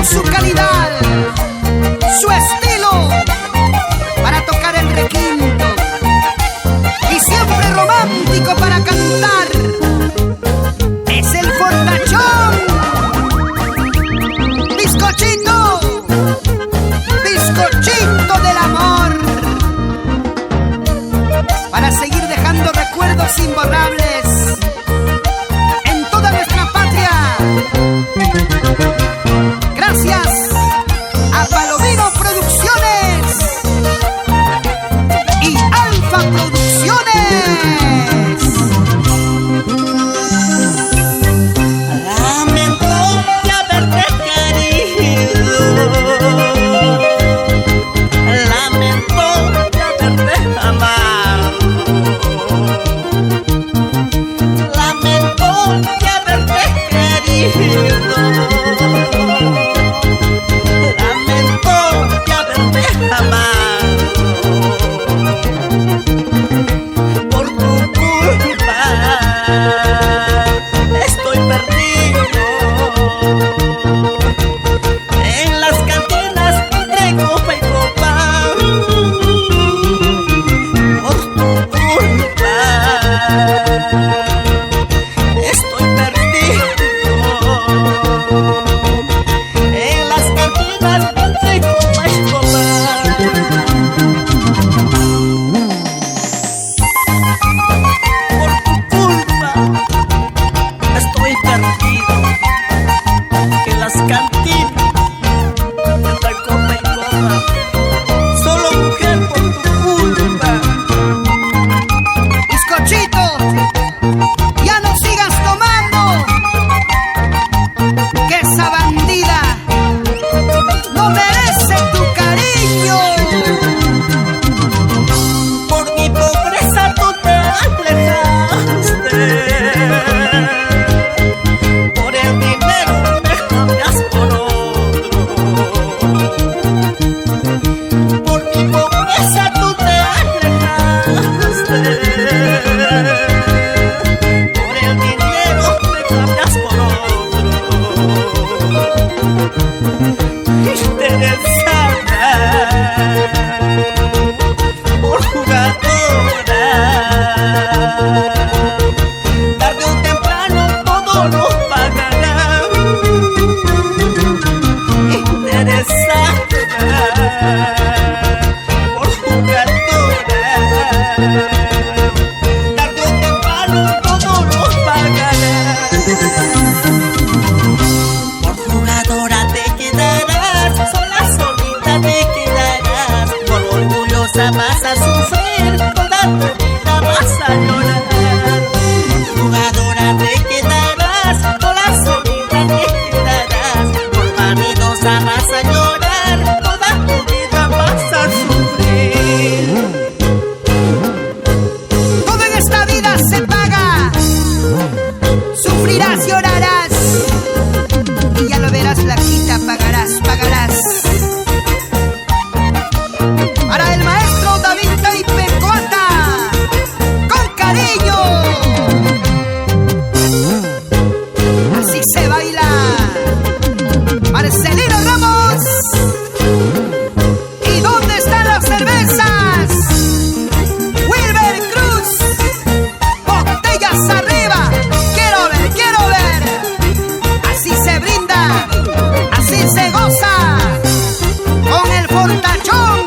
su calidad, su estilo para tocar el requinto y siempre romántico para cantar. Es el fortachón, bizcochito, bizcochito del amor, para seguir dejando recuerdos imborrables en toda nuestra patria. Gracias a Palomino Producciones y Alfa Producciones. Lamento de haberte querido, lamento de haberte amado, lamento de haberte querido, lamento de haberte amado. Por tu culpa estoy perdido en las cantinas de copa y copa. Por tu culpa estoy perdido en las cantinas de copa y copa. Por tu culpa estoy perdido en las cantinas entre copa y copa. Solo mujer por tu culpa. Bizcochito, ya no sigas tomando, que esa bandida no merece tu cariño. Por mi pobreza tú te alejaste, por el dinero me cambias por otro. Por mi pobreza tú te alejaste, por el dinero me cambias por otro. Interesada por jugadora, tarde o temprano todo nos pagará. Interesada por jugadora, tarde o temprano todo nos pagará. Por jugadora te quedarás, sola solita te quedarás, por orgullosa vas a sufrir, toda tu vida vas a llorar. Jugadora te quedarás, sola solita te quedarás, por vanidosa vas a llorar, toda tu vida vas a sufrir. Todo en esta vida se paga, sufrirás, llorarás y ya lo verás, flaquita, pagarás, pagarás. Para el maestro David Taipecoata, con cariño, así se baila. Marcelino Ramos, ¿y dónde están las cervezas? Wilber Cruz, botellas arriba, quiero ver. Así se brinda, así se goza, con el fortachón,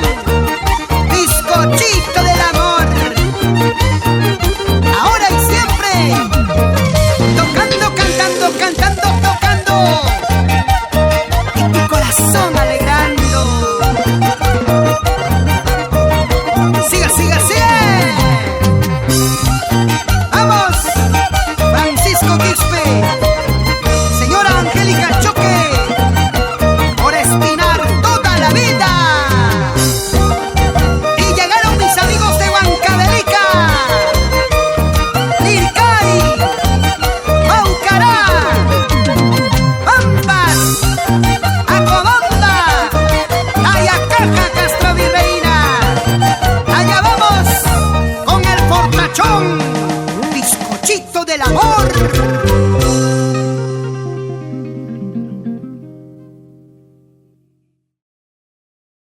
bizcochito del amor. Ahora y siempre, tocando, cantando, cantando, tocando, y tu corazón alegrando. Siga, siga, sigue. Vamos, Francisco Quispe, señora Angélica Choque, por espinar toda la vida. Y llegaron mis amigos de Huancavelica, Lircay, Maucará, Pampas, Acobonda, Ayacaja, Castro Virreina. Allá vamos con el fortachón, bizcochito del amor.